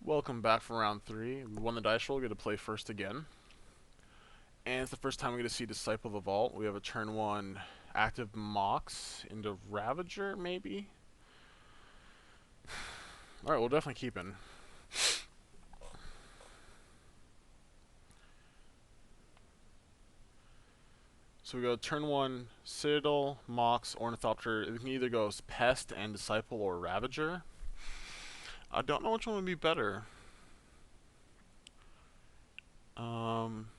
Welcome back from round 3. We won the dice roll, we get to play first again. And it's the first time we get to see Disciple of the Vault. We have a turn 1 active Mox into Ravager, maybe? Alright, we'll definitely keep in. So we go turn 1 Citadel, Mox, Ornithopter. It can either go Pest and Disciple or Ravager. I don't know which one would be better. Um,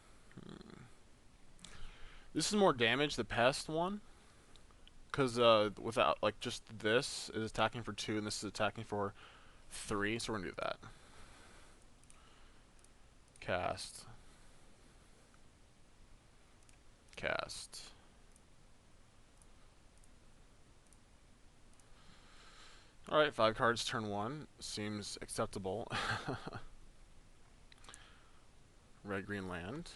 this is more damage, the Pest one. Because without, like, just this is attacking for 2 and this is attacking for 3, so we're going to do that. Cast. Cast. Alright, 5 cards, turn 1. Seems acceptable. Red, green land.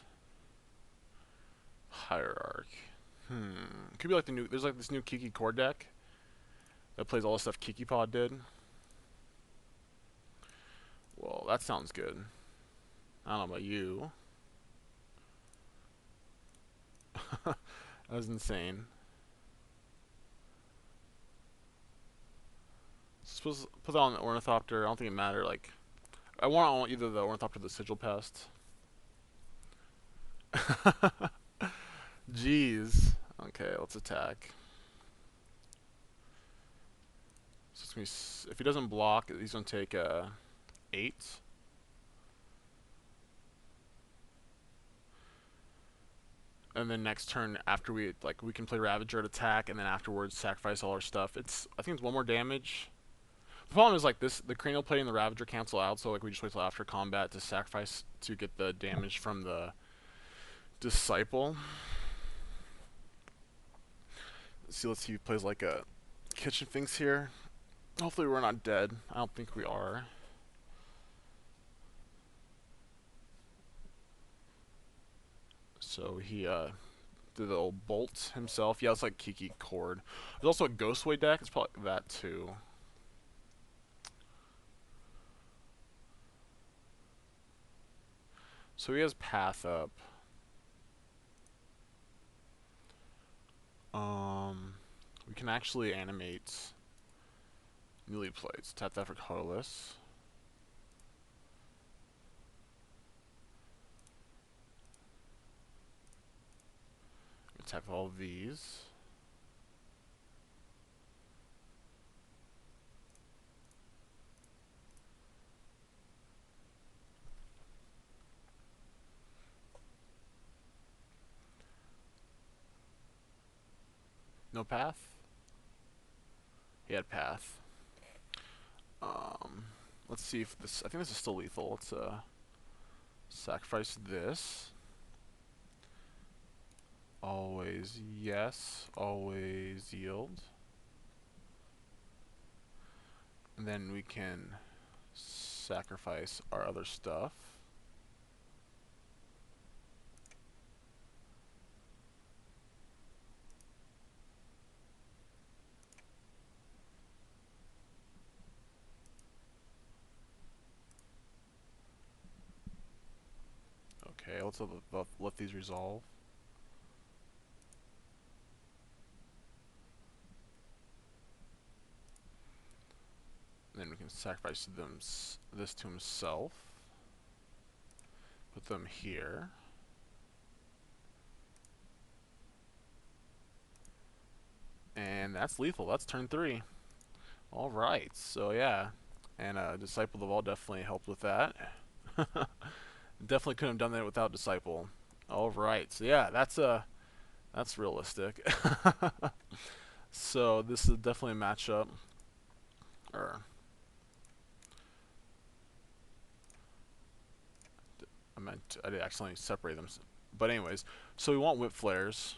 Hierarch. Could be like the new. There's like this new Kiki core deck that plays all the stuff Kiki Pod did. Well, that sounds good. I don't know about you. That was insane. Suppose put that on the Ornithopter. I don't think it matters. Like, I want either the Ornithopter or the Sigil Pest. Jeez. Okay, let's attack. So it's gonna be, if he doesn't block, he's gonna take 8. And then next turn, after we can play Ravager at attack, and then afterwards sacrifice all our stuff. I think it's 1 more damage. The problem is like this: the Cranial Plate and the Ravager cancel out, so like we just wait till after combat to sacrifice to get the damage from the Disciple. Let's see if he plays like a Kitchen Finks here. Hopefully we're not dead. I don't think we are. So he did the old bolt himself. Yeah, it's like Kiki Cord. There's also a Ghostway deck. It's probably that too. So he has Path up. We can actually animate Melee Plates. Tap that for colorless. Attack all of these. No path? He had path. Let's see if this. I think this is still lethal. Let's sacrifice this. Always yes. Always yield. And then we can sacrifice our other stuff. Okay, let's let these resolve. Then we can sacrifice this to himself. Put them here. And that's lethal. That's turn 3. Alright, so yeah. And Disciple of the Vault definitely helped with that. Definitely couldn't have done that without Disciple. Alright, so yeah, that's realistic. So this is definitely a matchup. I did accidentally separate them. But anyways, so we want Whip Flares.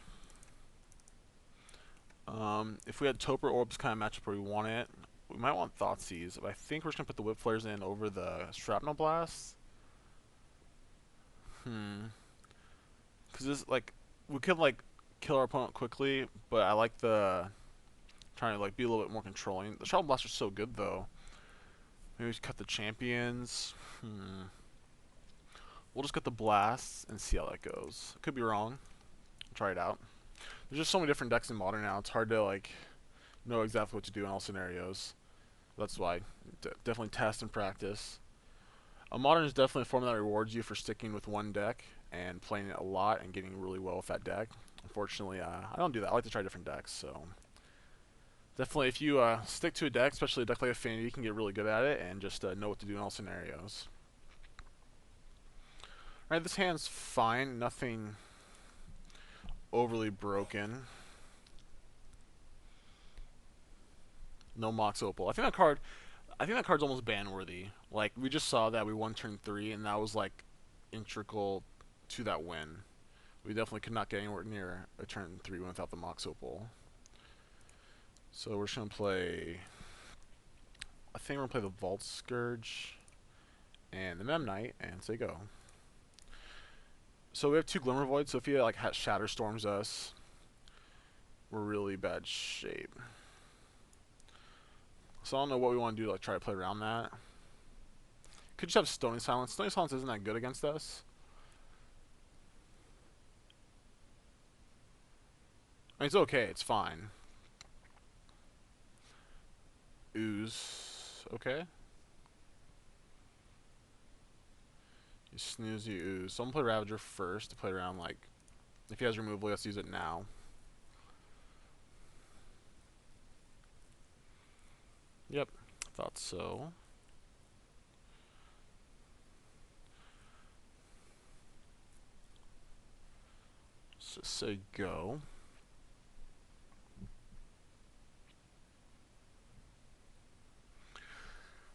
If we had Toper Orbs kind of matchup where we want it, we might want Thoughtseize. But I think we're just gonna put the Whip Flares in over the Shrapnel Blasts. Because this, like, we could like kill our opponent quickly, but I like the trying to like be a little bit more controlling. The Shrapnel Blasts are so good though. Maybe we should cut the champions. We'll just cut the blasts and see how that goes. Could be wrong. Try it out. There's just so many different decks in Modern now. It's hard to like know exactly what to do in all scenarios. That's why definitely test and practice. A Modern is definitely a format that rewards you for sticking with one deck and playing it a lot and getting really well with that deck. Unfortunately, I don't do that. I like to try different decks. So definitely, if you stick to a deck, especially a deck like Affinity, you can get really good at it and just know what to do in all scenarios. Alright, this hand's fine. Nothing overly broken. No Mox Opal. I think that card's almost ban worthy. Like, we just saw that we won turn 3, and that was like integral to that win. We definitely could not get anywhere near a turn 3 win without the Mox Opal. So we're just gonna play, I think we're gonna play the Vault Scourge and the Mem Knight and say go. So we have 2 Glimmer Voids, so if he like Shatter Storms us, we're really bad shape. So I don't know what we want to do to like try to play around that. Could just have Stony Silence. Stony Silence isn't that good against us. I mean, it's okay. It's fine. Ooze. Okay. You snooze, you ooze. So I'm going to play Ravager first to play around, like, if he has removal, let's use it now. Yep. Thought so. Let's just say go.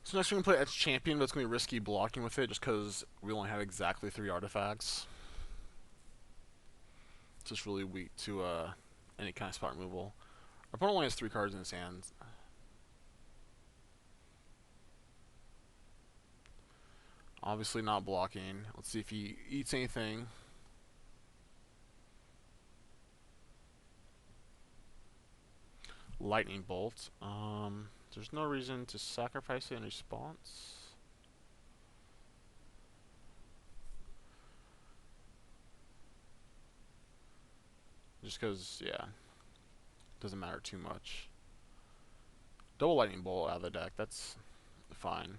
So next we're going to play Edge Champion, but it's going to be risky blocking with it just because we only have exactly 3 artifacts. It's just really weak to any kind of spot removal. Our opponent only has 3 cards in his hand. Obviously not blocking. Let's see if he eats anything. Lightning Bolt. There's no reason to sacrifice it in response. Just because, yeah, doesn't matter too much. Double Lightning Bolt out of the deck, that's fine.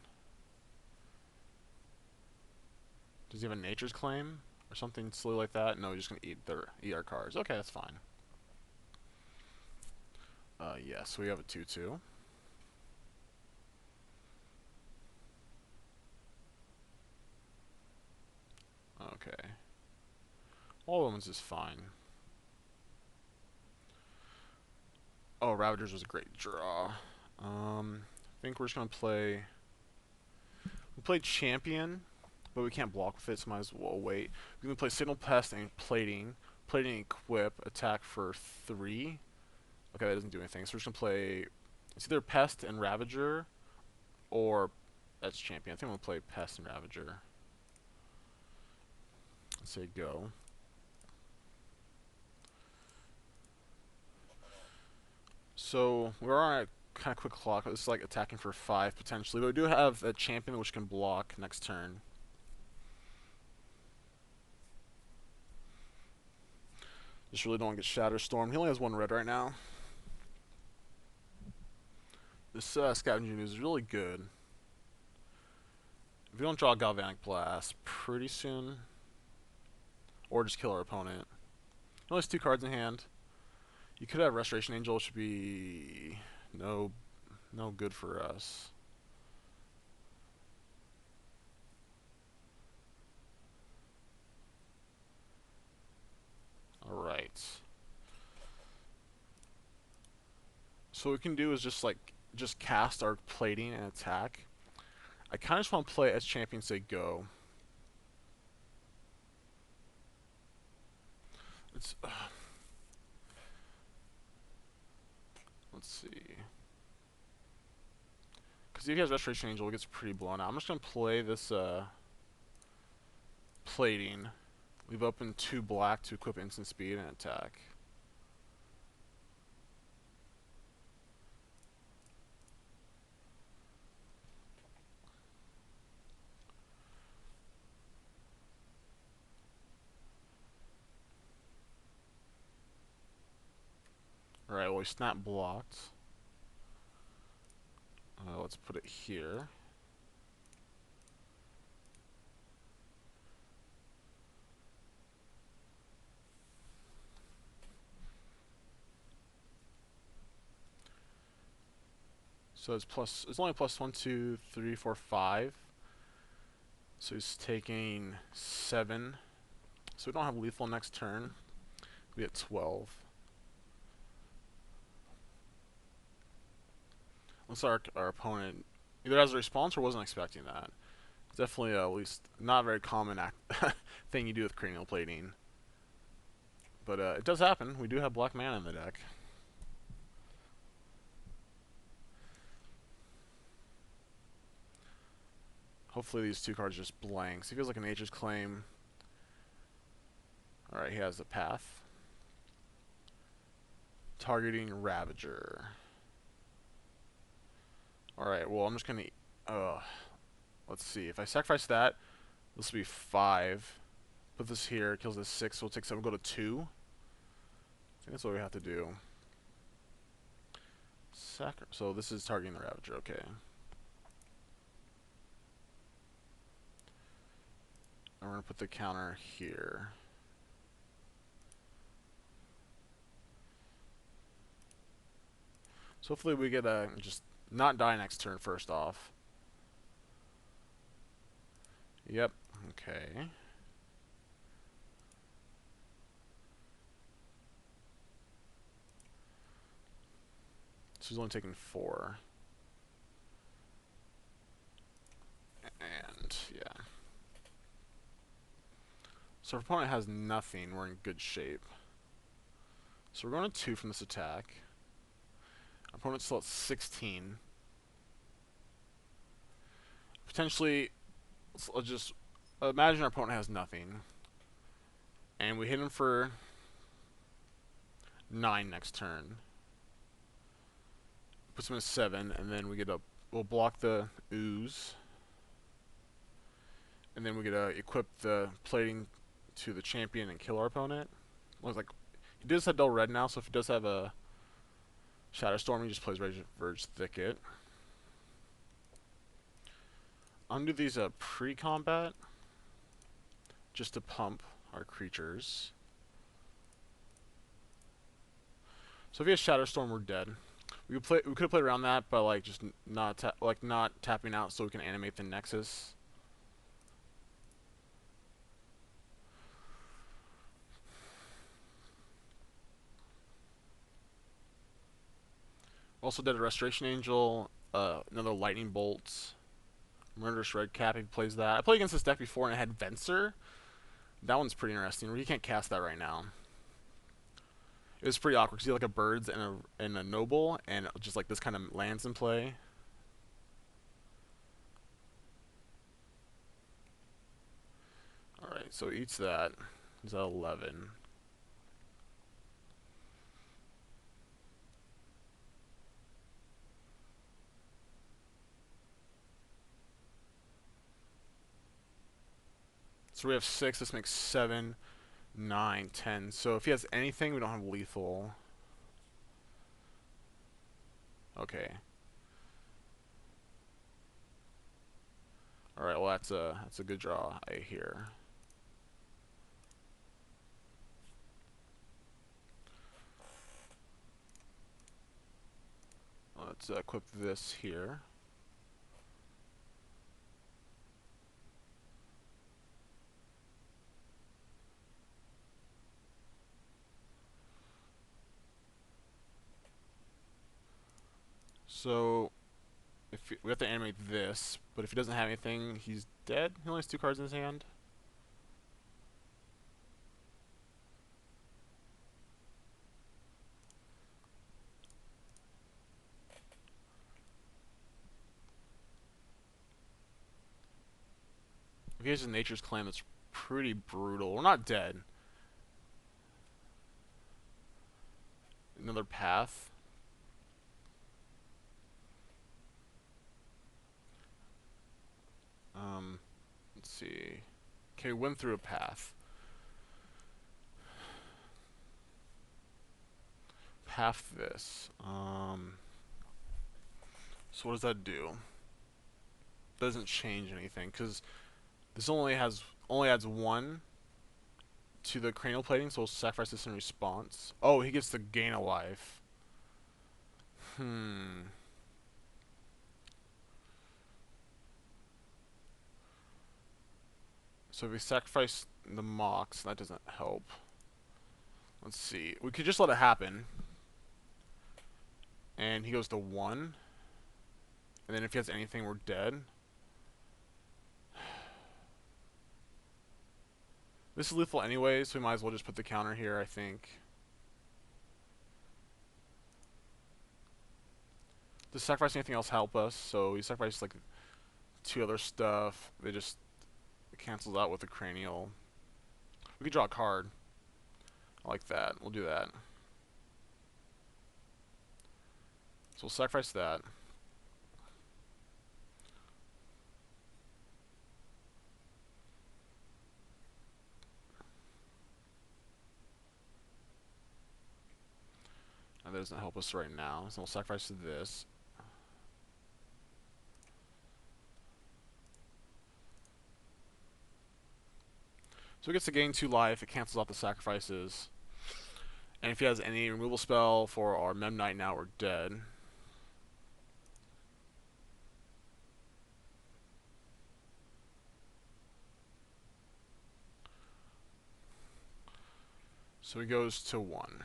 Does he have a Nature's Claim? Or something silly like that? No, he's just going to eat our cards. Okay, that's fine. Yeah, so we have a 2-2. Okay. All Omens is fine. Oh, Ravagers was a great draw. I think we're just going to play... We played Champion, but we can't block with it, so might as well wait. We're going to play Signal Pest and Plating. Plating Equip, attack for 3. Okay, that doesn't do anything. So we're just going to play... It's either Pest and Ravager, or that's Champion. I think I'm going to play Pest and Ravager. Let's say go. So we're on a kind of quick clock. This is like attacking for 5 potentially, but we do have a champion which can block next turn. Just really don't want to get Shatter Storm. He only has 1 red right now. This Scavenging Ooze is really good. If we don't draw Galvanic Blast pretty soon, or just kill our opponent. He only has 2 cards in hand. You could have Restoration Angel, which should be no good for us. Alright. So what we can do is just cast our Plating and attack. I kind of just want to play as champion, say go. Let's see. Because if he has Restoration Angel, it gets pretty blown out. I'm just going to play this Plating. Leave open 2 black to equip instant speed and attack. we snap blocked. Let's put it here. So it's only plus 1, 2, 3, 4, 5. So he's taking 7. So we don't have lethal next turn. We get 12. Looks like our opponent either has a response or wasn't expecting that. It's definitely at least not a very common thing you do with cranial plating. But it does happen. We do have black mana in the deck. Hopefully these two cards are just blanks. He feels like a Nature's Claim. Alright, he has the path. Targeting Ravager. Alright, well, I'm just going to... let's see. If I sacrifice that, this will be 5. Put this here, kills this 6, so we'll take 7, go to 2. I think that's what we have to do. So this is targeting the Ravager, okay. And we're going to put the counter here. So hopefully we get a just not die next turn first off. Yep, okay. So he's only taking 4. And, yeah. So our opponent has nothing. We're in good shape. So we're going to 2 from this attack. Our opponent's still at 16. Potentially, let's just imagine our opponent has nothing. And we hit him for 9 next turn. Puts him at 7, and then we get we'll block the ooze. And then we get to equip the plating to the champion and kill our opponent. Looks like he does have dull red now, so if he does have a Shadow Storm, he just plays Verge Thicket. Undo these pre-combat just to pump our creatures. So if he has Shadow Storm, we're dead. We could have played around that, but like just not tapping out so we can animate the Nexus. Also did a Restoration Angel, another Lightning Bolt, Murderous Redcap. He plays that. I played against this deck before and it had Venser. That one's pretty interesting. He can't cast that right now. It was pretty awkward because he had like a Birds and a Noble, and just like this kind of lands in play. Alright, so he eats that. He's at 11. So we have 6. This makes 7, 9, 10. So if he has anything, we don't have lethal. Okay. Alright, well that's a good draw I hear. Let's equip this here. So we have to animate this, but if he doesn't have anything, he's dead. He only has 2 cards in his hand. If he has a Nature's Claim, that's pretty brutal. We're not dead. Another path. Let's see. Okay, went through a path. half this. So what does that do? Doesn't change anything because this only adds one to the cranial plating, so we'll sacrifice this in response. Oh, he gets to gain a life. Hmm. So if we sacrifice the Mox, that doesn't help. Let's see. We could just let it happen. And he goes to 1. And then if he has anything, we're dead. This is lethal anyway, so we might as well just put the counter here, I think. Does sacrifice anything else help us? So we sacrifice like 2 other stuff. They just cancels out with the cranial. We could draw a card. I like that. We'll do that. So we'll sacrifice that. And that doesn't help us right now. So we'll sacrifice this. So he gets to gain 2 life. It cancels out the sacrifices. And if he has any removal spell for our Mem Knight now, we're dead. So he goes to 1.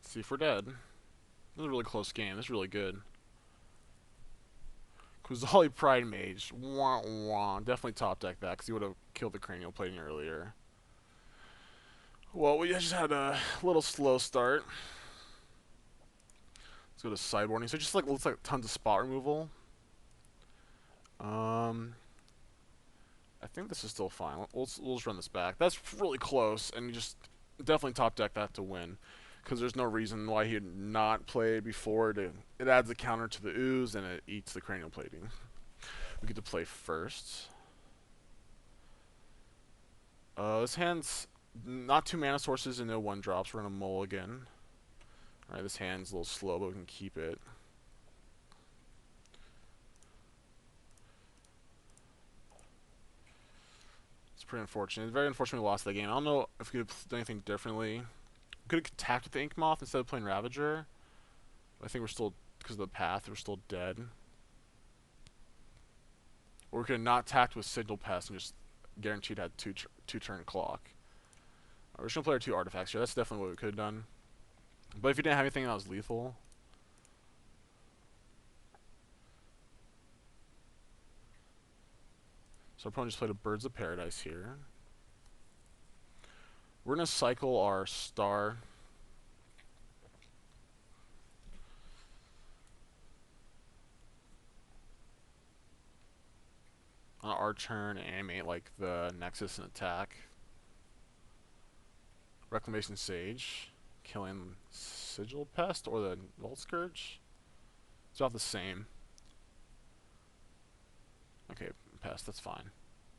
Let's see if we're dead. This is a really close game. This is really good. Kuzali Pride Mage. Wah, wah. Definitely top deck that because he would have killed the cranial plating earlier. Well, we just had a little slow start. Let's go to sideboarding. So it just like looks like tons of spot removal. I think this is still fine. We'll just run this back. That's really close, and you just definitely top deck that to win, because there's no reason why he had not played before. It adds a counter to the ooze, and it eats the cranial plating. We get to play first. This hand's not 2 mana sources and no 1-drops. We're gonna mulligan. Alright, this hand's a little slow, but we can keep it. It's pretty unfortunate. It's very unfortunate we lost that game. I don't know if we could have done anything differently. We could have attacked with the Ink Moth instead of playing Ravager. I think we're still, because of the path, we're still dead. Or we could have not attacked with Signal Pest and just guaranteed had 2-turn clock. We're just going to play our 2 artifacts here. That's definitely what we could have done. But if you didn't have anything that was lethal... So our opponent just played a Birds of Paradise here. We're going to cycle our star. On our turn, and animate like the Nexus and attack. Reclamation Sage. Killing Sigil Pest or the Volt Scourge. It's about the same. Okay, Pest, that's fine.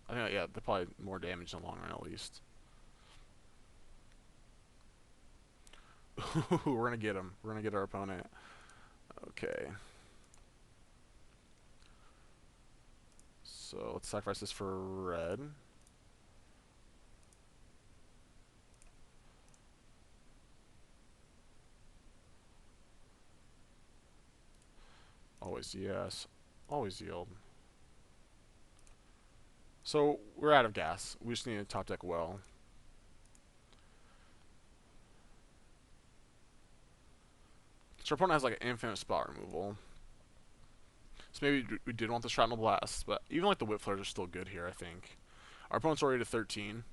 I think, yeah, they're probably more damage in the long run at least. We're gonna get him. We're gonna get our opponent. Okay. So let's sacrifice this for red. Always yes. Always yield. So we're out of gas. We just need to top deck well. So our opponent has like an infinite spot removal. So maybe we did want the Shrapnel Blast, but even like the Whip Flares are still good here, I think. Our opponent's already to 13.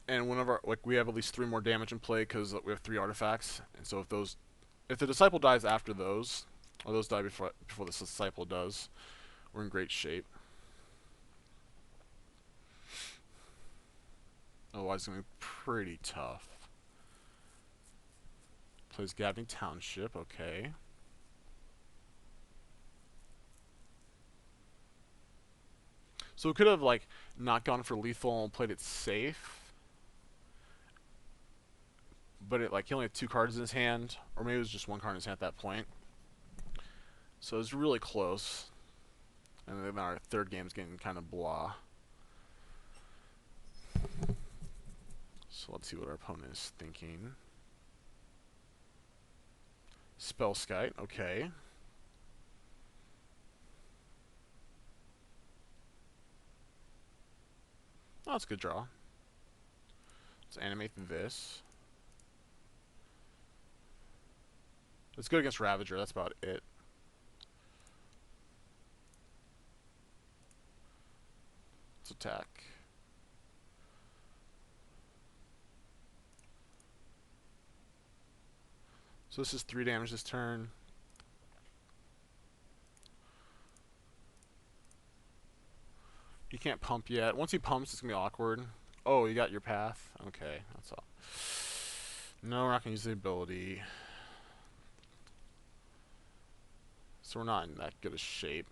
And whenever like we have at least 3 more damage in play because we have 3 artifacts, and so if the Disciple dies after those, or those die before the Disciple does, we're in great shape. Otherwise, it's gonna be pretty tough. Plays Gabbing Township, okay. So we could have like not gone for lethal and played it safe, but it like he only had 2 cards in his hand, or maybe it was just 1 card in his hand at that point. So it was really close. And then our third game's getting kind of blah. So let's see what our opponent is thinking. Spell Skite, okay. Oh, that's a good draw. Let's animate this. It's good against Ravager, that's about it. Let's attack. So this is 3 damage this turn. He can't pump yet. Once he pumps, it's going to be awkward. Oh, you got your path? Okay, that's all. No, we're not going to use the ability. So we're not in that good a shape.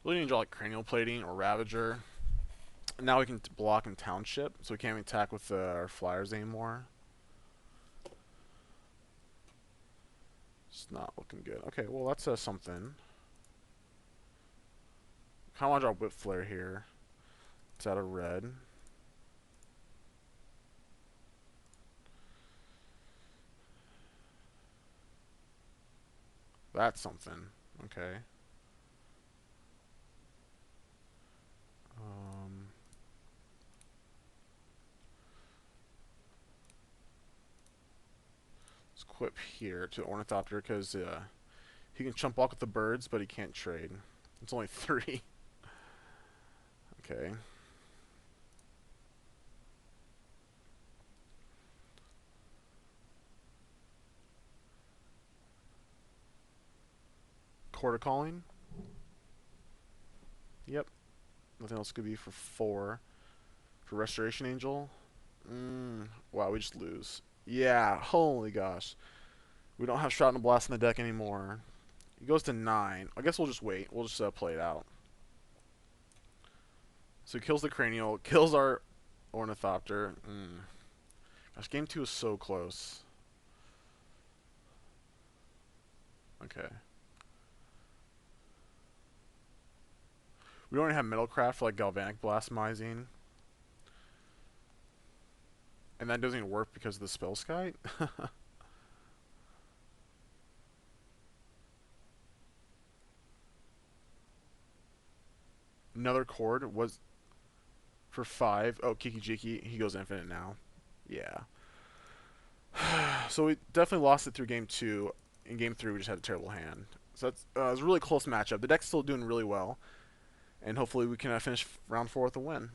Really need to draw like Cranial Plating or Ravager. Now we can block and Township, so we can't even attack with our flyers anymore. It's not looking good. Okay, well that's something. Kind of want to draw Whip Flare here. It's out of red. That's something. Okay. Let's equip here to Ornithopter because he can chump block with the birds, but he can't trade. It's only 3. Okay. Quarter Calling. Yep. Nothing else could be for 4. For Restoration Angel. Wow, we just lose. Yeah, holy gosh. We don't have Shroud and Blast in the deck anymore. He goes to 9. I guess we'll just wait. We'll just play it out. So he kills the Cranial, kills our Ornithopter. Gosh, game 2 is so close. Okay. We don't have Metalcraft for like Galvanic Blasphemizing. And that doesn't even work because of the Spell Skite? Another chord was for 5. Oh, Kiki Jiki, he goes infinite now. Yeah. So we definitely lost it through game 2. In game 3, we just had a terrible hand. So that's it was a really close matchup. The deck's still doing really well. And hopefully we can finish round 4 with a win.